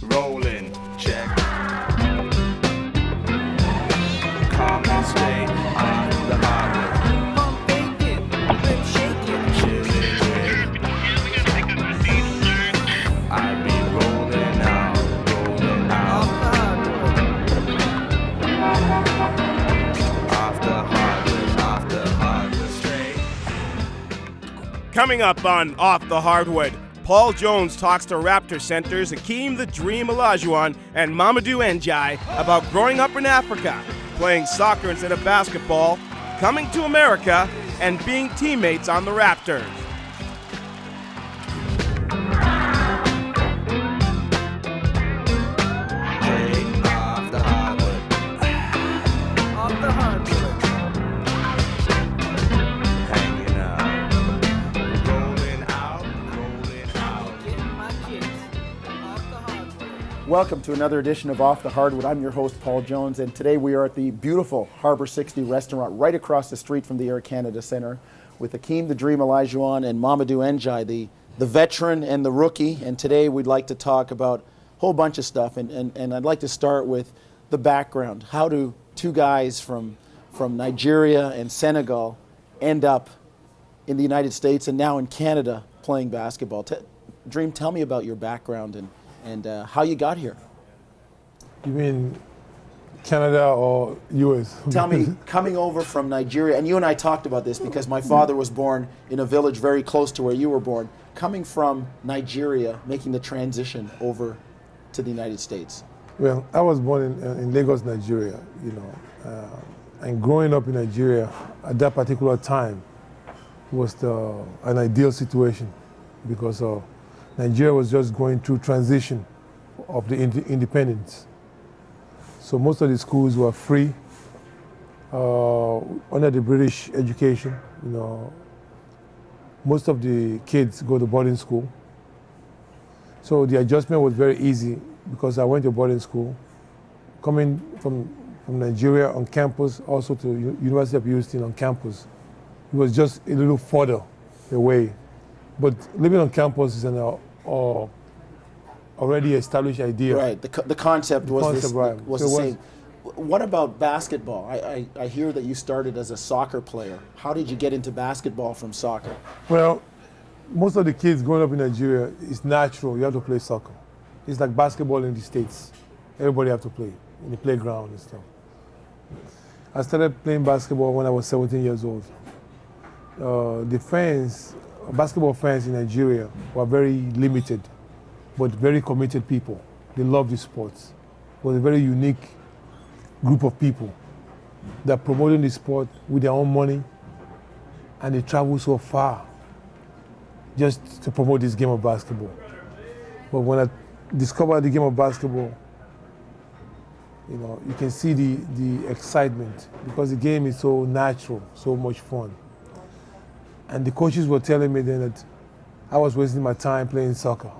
rolling, check. Calm and stay on the hardwood. Pump faking, grip shaking. Chilling with. I be rolling out, Off the hardwood. off the hardwood, straight. Coming up on Off the Hardwood, Paul Jones talks to Raptor centers Hakeem the Dream Olajuwon and Mamadou Njai about growing up in Africa, playing soccer instead of basketball, coming to America, and being teammates on the Raptors. Hey, off the hardwood. Off the hardwood. Hanging out, rolling out. Getting my kids. Off the hardwood. Welcome to another edition of Off the Hardwood. I'm your host, Paul Jones, and today we are at the beautiful Harbor 60 restaurant right across the street from the Air Canada Centre with Hakeem the Dream Olajuwon and Mamadou Njai, the veteran and the rookie. And today we'd like to talk about a whole bunch of stuff, and I'd like to start with the background. How do two guys from Nigeria and Senegal end up in the United States and now in Canada playing basketball? Dream, tell me about your background and how you got here. You mean Canada or US? Tell me, coming over from Nigeria, and you and I talked about this because my father was born in a village very close to where you were born, coming from Nigeria, making the transition over to the United States. Well, I was born in Lagos, Nigeria, and growing up in Nigeria at that particular time was an ideal situation because Nigeria was just going through transition of the independence. So most of the schools were free under the British education. Most of the kids go to boarding school. So the adjustment was very easy because I went to boarding school. Coming from Nigeria on campus, also to University of Houston on campus, it was just a little further away. But living on campus is an already established idea. Right, the concept was So the same. What about basketball? I hear that you started as a soccer player. How did you get into basketball from soccer? Well, most of the kids growing up in Nigeria, it's natural. You have to play soccer. It's like basketball in the States. Everybody have to play in the playground and stuff. I started playing basketball when I was 17 years old. Basketball fans in Nigeria were very limited, but very committed people. They love the sports. It was a very unique group of people that promoted the sport with their own money, and they travel so far just to promote this game of basketball. But when I discovered the game of basketball, you can see the excitement because the game is so natural, so much fun. And the coaches were telling me then that I was wasting my time playing soccer.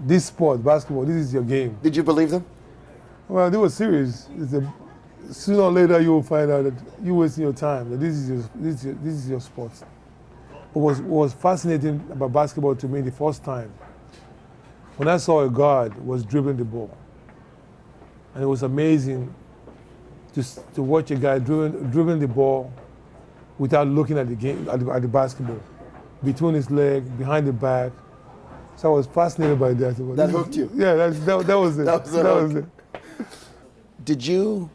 This sport, basketball, this is your game. Did you believe them? Well, they were serious. Sooner or later you will find out that you're wasting your time, that this is your sport. What was fascinating about basketball to me the first time, when I saw a guard was dribbling the ball. And it was amazing to watch a guy dribbling the ball without looking at the game, at the basketball, between his leg, behind the back. So I was fascinated by that. That hooked you? Yeah, that was it. That was it. Did you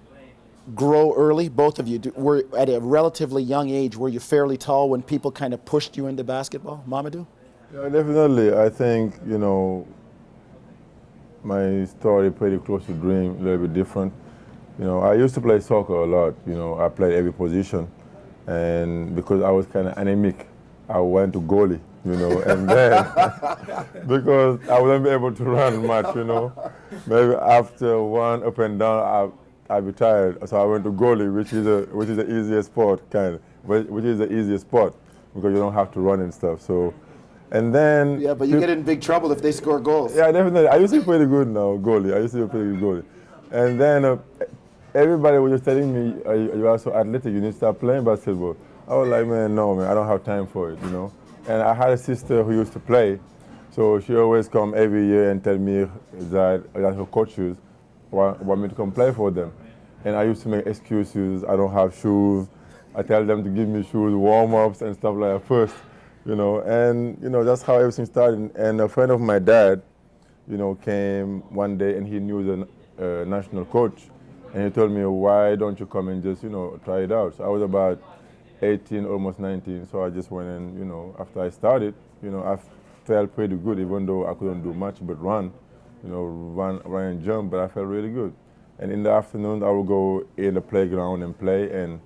grow early, both of you? Were at a relatively young age, were you fairly tall when people kind of pushed you into basketball, Mamadou? Yeah, definitely. I think, my story pretty close to Dream, a little bit different. I used to play soccer a lot. I played every position. And because I was kind of anemic, I went to goalie, and then because I wouldn't be able to run much, maybe after one up and down, I'd be tired. So I went to goalie, which is the easiest sport, which is the easiest sport because you don't have to run and stuff. So, and then yeah, but you get in big trouble if they score goals. Yeah, definitely. I used to be pretty good now, goalie. I used to be pretty good goalie, and then. Everybody was just telling me, you're also athletic, you need to start playing basketball. I was like, man, no, man, I don't have time for it, And I had a sister who used to play, So she always come every year and tell me that her coaches want me to come play for them. And I used to make excuses. I don't have shoes. I tell them to give me shoes, warm-ups and stuff like that first, And, that's how everything started. And a friend of my dad, came one day and he knew the national coach. And he told me, why don't you come and just, try it out? So I was about 18, almost 19. So I just went and, after I started, I felt pretty good, even though I couldn't do much but run and jump, but I felt really good. And in the afternoon, I would go in the playground and play. And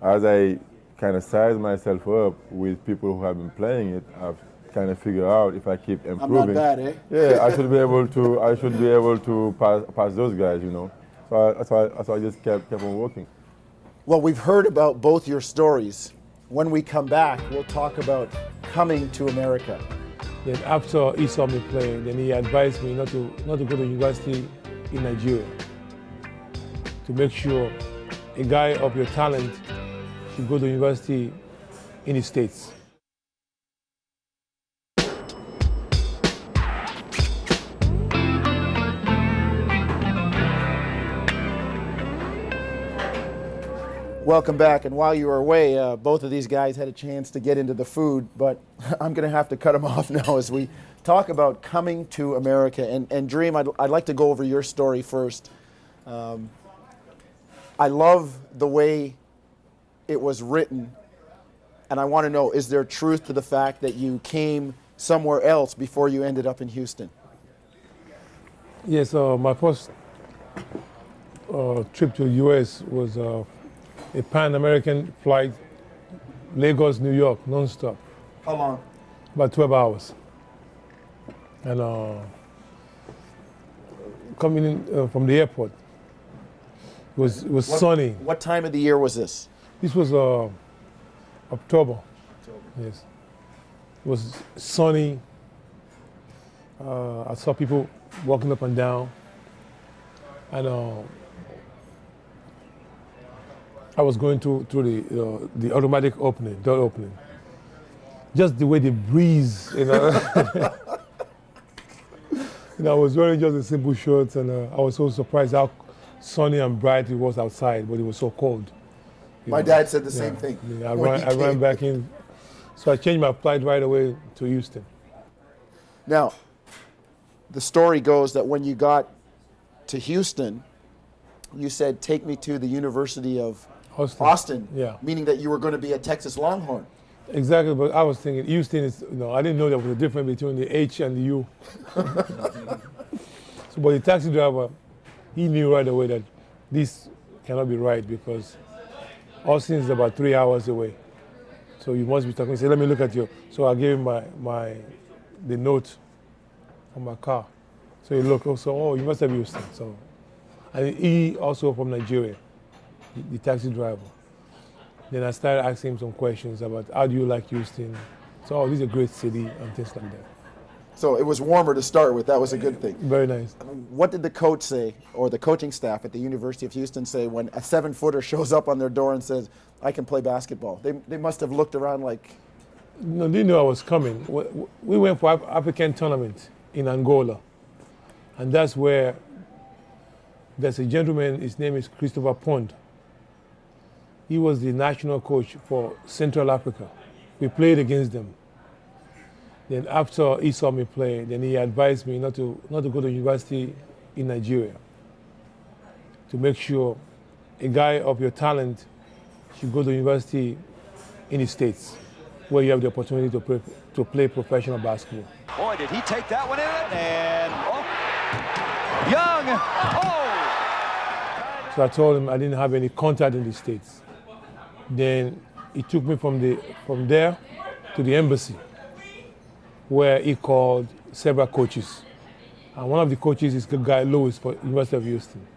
as I kind of size myself up with people who have been playing it, I've kind of figured out if I keep improving. I'm not bad, eh? Yeah, I should be able to pass those guys, So I just kept on working. Well, we've heard about both your stories. When we come back, we'll talk about coming to America. Then after he saw me play, then he advised me not to go to university in Nigeria. To make sure a guy of your talent should go to university in the States. Welcome back. And while you were away, both of these guys had a chance to get into the food, but I'm going to have to cut them off now as we talk about coming to America. And Dream, I'd like to go over your story first. I love the way it was written, and I want to know, is there truth to the fact that you came somewhere else before you ended up in Houston? Yes, my first trip to the U.S. was a Pan-American flight, Lagos, New York, non-stop. How long? About 12 hours. And coming in from the airport, it was sunny. What time of the year was this? This was October. Yes. It was sunny. I saw people walking up and down. And I was going through the automatic opening, door opening. Just the way the breeze, I was wearing just a simple shirt, and I was so surprised how sunny and bright it was outside, but it was so cold. My dad said the same thing. Yeah, I ran back in. So I changed my flight right away to Houston. Now, the story goes that when you got to Houston, you said, take me to the University of Austin, yeah. Meaning that you were going to be a Texas Longhorn. Exactly, but I was thinking Houston is, I didn't know there was a difference between the H and the U. So, but the taxi driver, he knew right away that this cannot be right because Austin is about 3 hours away. So you must be talking. He said, let me look at you. So I gave him the note from my car. So he looked also, oh, you must have Houston. So, and he also from Nigeria, the taxi driver. Then I started asking him some questions about how do you like Houston? So, oh, this is a great city and things like that. So it was warmer to start with. That was a good thing. Very nice. What did the coach say, or the coaching staff at the University of Houston say when a 7-footer shows up on their door and says, I can play basketball? They must have looked around like... No, they knew I was coming. We went for African tournament in Angola. And that's where there's a gentleman, his name is Christopher Pond. He was the national coach for Central Africa. We played against them. Then after he saw me play, then he advised me not to go to university in Nigeria. To make sure a guy of your talent should go to university in the States, where you have the opportunity to play professional basketball. Boy, did he take that one in, and Young, So I told him I didn't have any contact in the States. Then he took me from there to the embassy, where he called several coaches. And one of the coaches is the guy Lewis for University of Houston.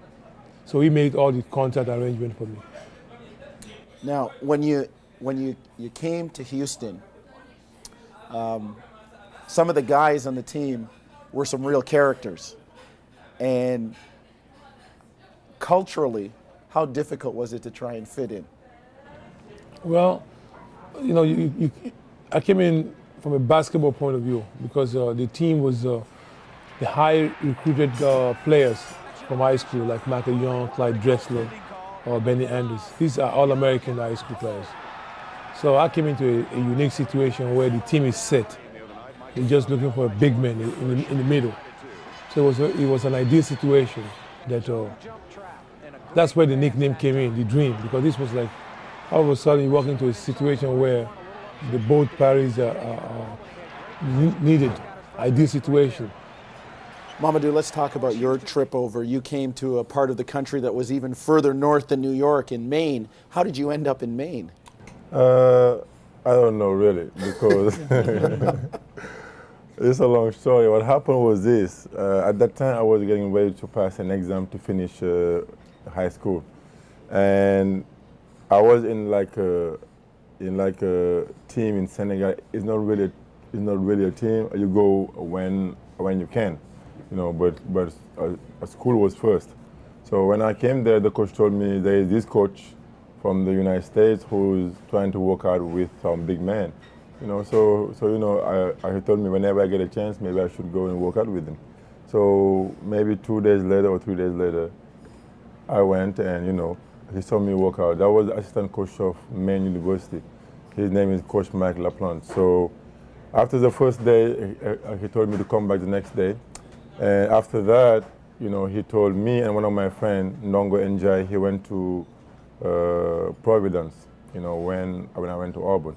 So he made all the contact arrangement for me. Now, when you came to Houston, some of the guys on the team were some real characters. And culturally, how difficult was it to try and fit in? Well, I came in from a basketball point of view, because the team was the high recruited players from high school, like Michael Young, Clyde Drexler, or Benny Andrews. These are all American high school players. So I came into a unique situation where the team is set. They're just looking for a big man in the middle. So it was an ideal situation that that's where the nickname came in, the Dream, because this was like all of a sudden you walk into a situation where the both parties are needed, ideal situation. Mamadou, let's talk about your trip over. You came to a part of the country that was even further north than New York, in Maine. How did you end up in Maine? I don't know really, because it's a long story. What happened was this. At that time, I was getting ready to pass an exam to finish high school. And I was in like a team in Senegal. It's not really a team. You go when you can, you know. But school was first. So when I came there, the coach told me there is this coach from the United States who's trying to work out with some big men, you know. So you know, he told me whenever I get a chance, maybe I should go and work out with him. So maybe 2 days later or 3 days later, I went and, you know, he saw me work out. That was the assistant coach of Maine University. His name is Coach Mike LaPlante. So after the first day, he told me to come back the next day. And after that, you know, he told me and one of my friends, Ndongo Njai, he went to Providence, you know, when I went to Auburn.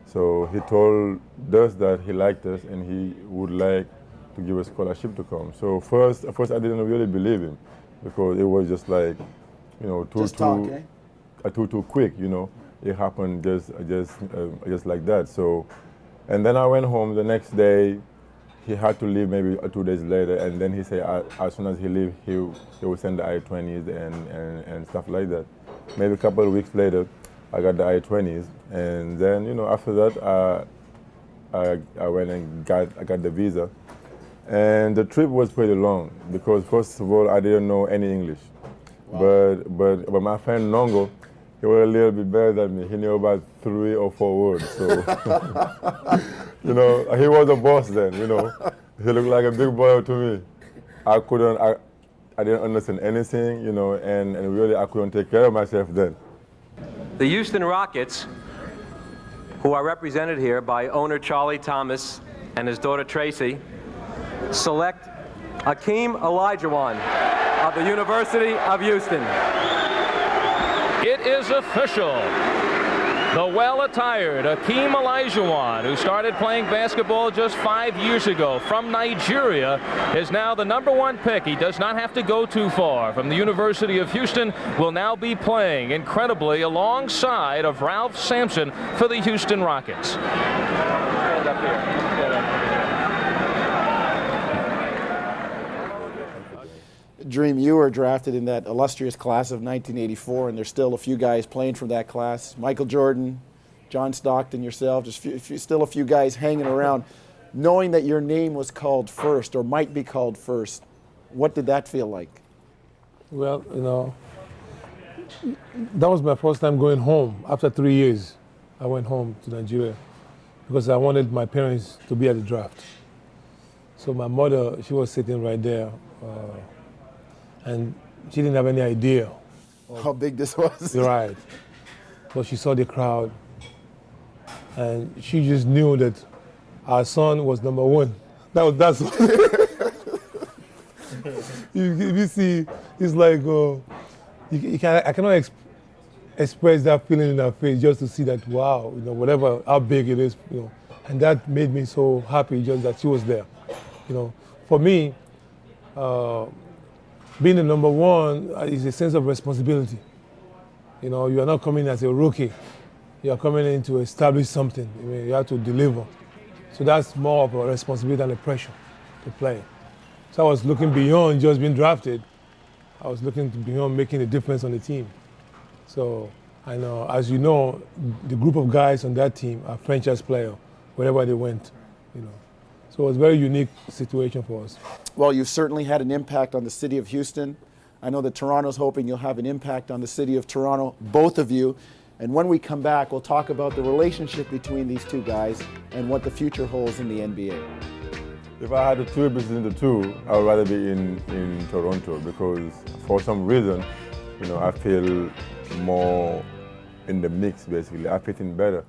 So he told us that he liked us and he would like to give a scholarship to come. So first I didn't really believe him, because it was just like, you know, too quick, you know. It happened just like that. So, and then I went home the next day. He had to leave maybe 2 days later, and then he said as soon as he leaves, he will send the I-20s and stuff like that. Maybe a couple of weeks later, I got the I-20s, and then, you know, after that, I went and I got the visa. And the trip was pretty long, because first of all, I didn't know any English. Wow. But my friend Nongo, he was a little bit better than me. He knew about 3 or 4 words. So, you know, he was a boss then, you know. He looked like a big boy to me. I didn't understand anything, you know, and really I couldn't take care of myself then. The Houston Rockets, who are represented here by owner Charlie Thomas and his daughter Tracy, select Hakeem Olajuwon of the University of Houston. It is official. The well-attired Hakeem Olajuwon, who started playing basketball just 5 years ago from Nigeria, is now the #1 pick. He does not have to go too far. From the University of Houston, will now be playing incredibly alongside of Ralph Sampson for the Houston Rockets. Stand up here. Stand up here. Dream, you were drafted in that illustrious class of 1984, and there's still a few guys playing from that class. Michael Jordan, John Stockton, yourself, still a few guys hanging around. Knowing that your name was called first, or might be called first, what did that feel like? Well, you know, that was my first time going home. After 3 years, I went home to Nigeria because I wanted my parents to be at the draft. So my mother, she was sitting right there. And she didn't have any idea how big this was. Right. But she saw the crowd, and she just knew that our son was #1. That's you see, it's like I cannot express that feeling in her face, just to see that, wow, you know, whatever, how big it is, you know, and that made me so happy just that she was there. You know, for me, being the #1 is a sense of responsibility. You know, you are not coming as a rookie. You are coming in to establish something. I mean, you have to deliver. So that's more of a responsibility than a pressure to play. So I was looking beyond just being drafted. I was looking beyond making a difference on the team. So I know, as you know, the group of guys on that team are franchise players wherever they went. You know. So it was a very unique situation for us. Well, you've certainly had an impact on the city of Houston. I know that Toronto's hoping you'll have an impact on the city of Toronto, both of you. And when we come back, we'll talk about the relationship between these two guys and what the future holds in the NBA. If I had to choose between the two, I would rather be in Toronto because for some reason, I feel more in the mix basically. I fit in better.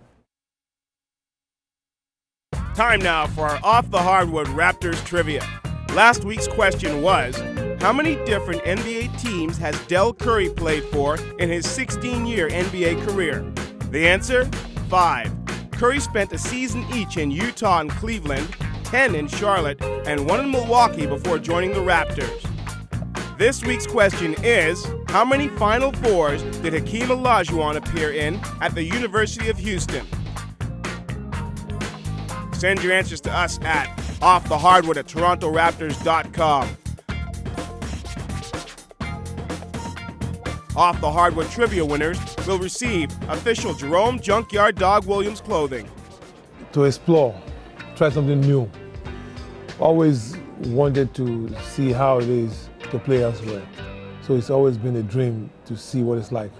Time now for our Off the Hardwood Raptors trivia. Last week's question was, how many different NBA teams has Del Curry played for in his 16-year NBA career? The answer, 5. Curry spent a season each in Utah and Cleveland, 10 in Charlotte, and 1 in Milwaukee before joining the Raptors. This week's question is, how many Final Fours did Hakeem Olajuwon appear in at the University of Houston? Send your answers to us at offthehardwood@torontoraptors.com. Off the Hardwood trivia winners will receive official Jerome Junkyard Dog Williams clothing. To explore, try something new. Always wanted to see how it is to play elsewhere. So it's always been a dream to see what it's like.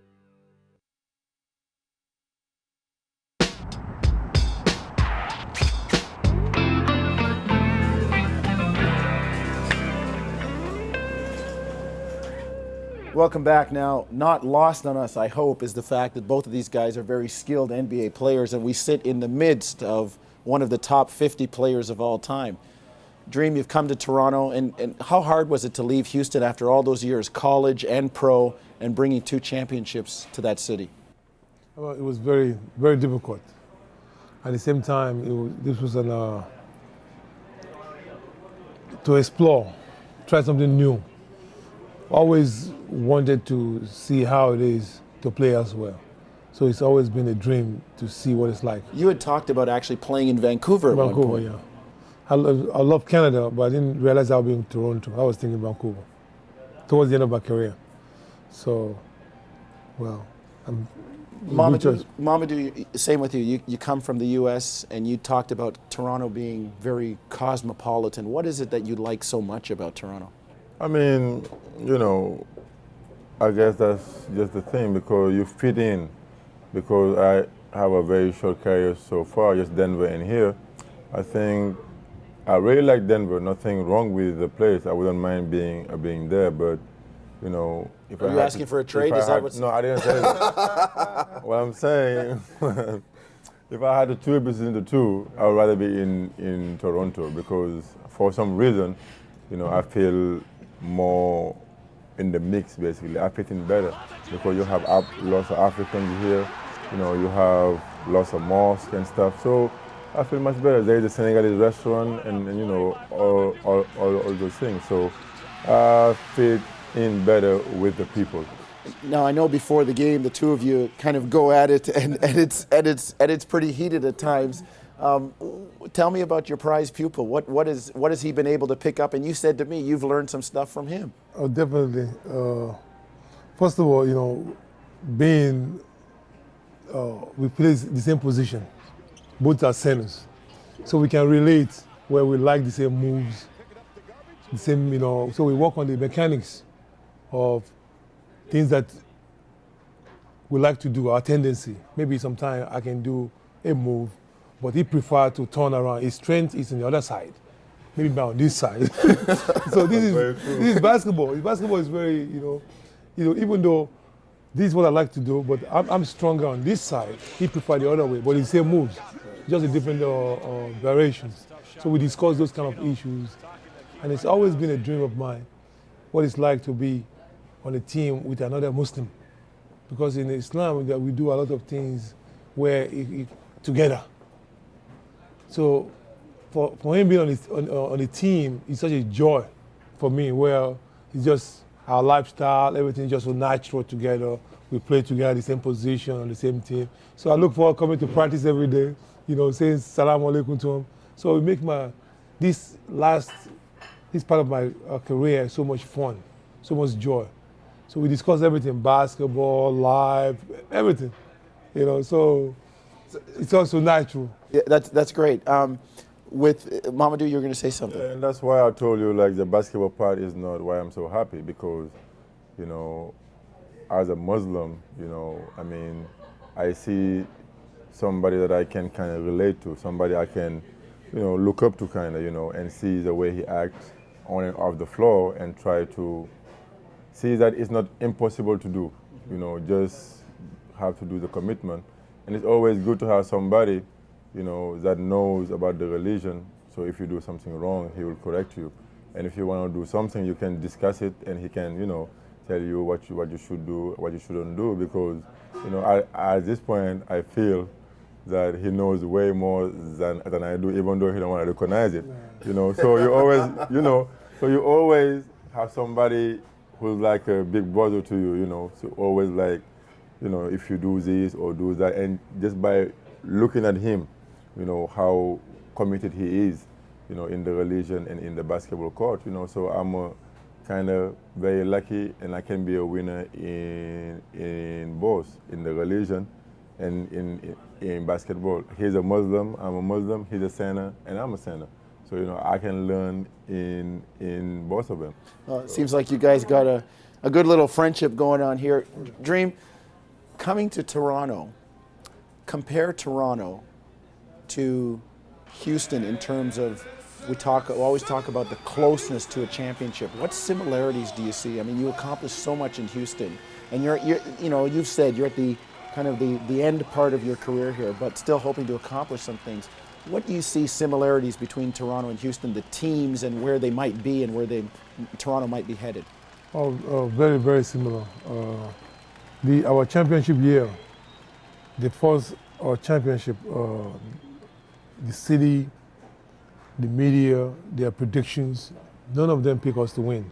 Welcome back. Now, not lost on us, I hope, is the fact that both of these guys are very skilled NBA players, and we sit in the midst of one of the top 50 players of all time. Dream, you've come to Toronto, and how hard was it to leave Houston after all those years, college and pro, and bringing 2 championships to that city? Well, it was very, very difficult. At the same time, this was to explore, try something new. Always wanted to see how it is to play elsewhere. So it's always been a dream to see what it's like. You had talked about actually playing in Vancouver at one point. Yeah. I love Canada, but I didn't realize I would be in Toronto. I was thinking Vancouver towards the end of my career. So, well, Mamadou, same with you. You come from the U.S. and you talked about Toronto being very cosmopolitan. What is it that you like so much about Toronto? I mean, I guess that's just the thing because you fit in. Because I have a very short career so far, just Denver and here. I think I really like Denver. Nothing wrong with the place. I wouldn't mind being there, but if Are you asking for a trade? No, I didn't say that. What I'm saying, if I had to choose between the two, I would rather be in Toronto because for some reason, I feel more in the mix basically. I fit in better because you have lots of Africans here, you have lots of mosques and stuff. So I feel much better. There is a Senegalese restaurant and all those things. So I fit in better with the people. Now I know before the game the two of you kind of go at it and it's pretty heated at times. Tell me about your prize pupil. What has he been able to pick up? And you said to me you've learned some stuff from him. Oh, definitely. First of all, we play the same position, both are centers, so we can relate where we like the same moves, the same, so we work on the mechanics of things that we like to do, our tendency. Maybe sometimes I can do a move, but he prefers to turn around. His strength is on the other side, maybe on this side. So this is basketball. Basketball is very, even though this is what I like to do, but I'm stronger on this side. He prefers the other way, but it's the same moves, just a different variations. So we discuss those kind of issues, and it's always been a dream of mine, what it's like to be on a team with another Muslim, because in Islam we do a lot of things where together. So for him being on a team, it's such a joy for me, where it's just our lifestyle, everything just so natural together. We play together, the same position, on the same team. So I look forward to coming to practice every day, saying salam alaikum to him. So we make this part of my career so much fun, so much joy. So we discuss everything, basketball, life, everything, so it's also natural. Yeah, that's great. With Mamadou, you're going to say something. And that's why I told you, the basketball part is not why I'm so happy, because, as a Muslim, I see somebody that I can kind of relate to, somebody I can, look up to kind of, and see the way he acts on and off the floor and try to see that it's not impossible to do, just have to do the commitment. And it's always good to have somebody, that knows about the religion. So if you do something wrong, he will correct you. And if you want to do something, you can discuss it, and he can, tell you what you should do, what you shouldn't do. Because, at this point, I feel that he knows way more than I do, even though he don't want to recognize it. So you always, so you always have somebody who's like a big brother to you. So always like, if you do this or do that, and just by looking at him, how committed he is, in the religion and in the basketball court, So I'm kind of very lucky, and I can be a winner in both, in the religion and in basketball. He's a Muslim, I'm a Muslim, he's a center, and I'm a center. So, I can learn in both of them. Well, it seems like you guys got a good little friendship going on here. Dream, coming to Toronto, compare Toronto to Houston in terms of, we always talk about the closeness to a championship. What similarities do you see? I mean, you accomplished so much in Houston, and you've said you're at the kind of the end part of your career here, but still hoping to accomplish some things. What do you see similarities between Toronto and Houston, the teams and where they might be and where Toronto might be headed? Very, very similar. Our championship year, the first championship, the city, the media, their predictions, none of them pick us to win.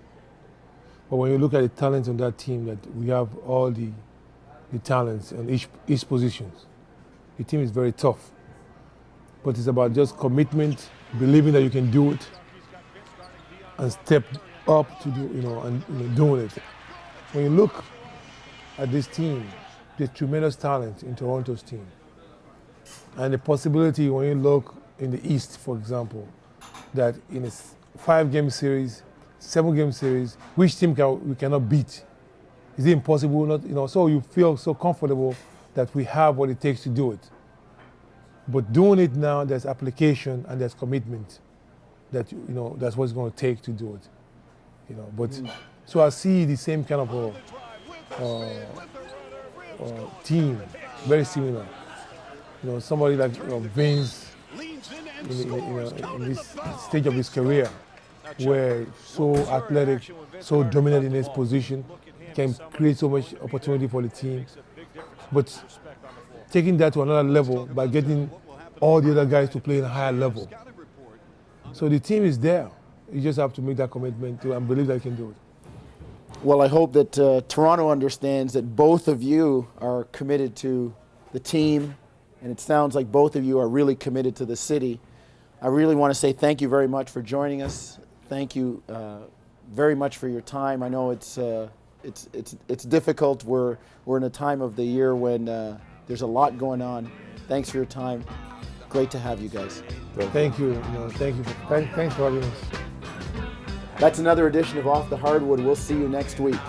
But when you look at the talents on that team, that we have all the talents on each position. The team is very tough. But it's about just commitment, believing that you can do it, and step up to do, and doing it. When you look at this team, there's tremendous talent in Toronto's team. And the possibility when you look in the East, for example, that in a 5-game series, 7-game series, which team we cannot beat? Is it impossible? Not, so you feel so comfortable that we have what it takes to do it. But doing it now, there's application and there's commitment. That that's what it's going to take to do it. But so I see the same kind of team, very similar. Somebody like Vince in this stage of his career, where so athletic, so dominant in his position, can create so much opportunity for the team. But taking that to another level by getting all the other guys to play in a higher level. So the team is there. You just have to make that commitment and believe that you can do it. Well, I hope that Toronto understands that both of you are committed to the team, and it sounds like both of you are really committed to the city. I really want to say thank you very much for joining us. Thank you very much for your time. I know it's difficult. We're in a time of the year when there's a lot going on. Thanks for your time. Great to have you guys. Thank you. Thanks for having us. That's another edition of Off the Hardwood. We'll see you next week.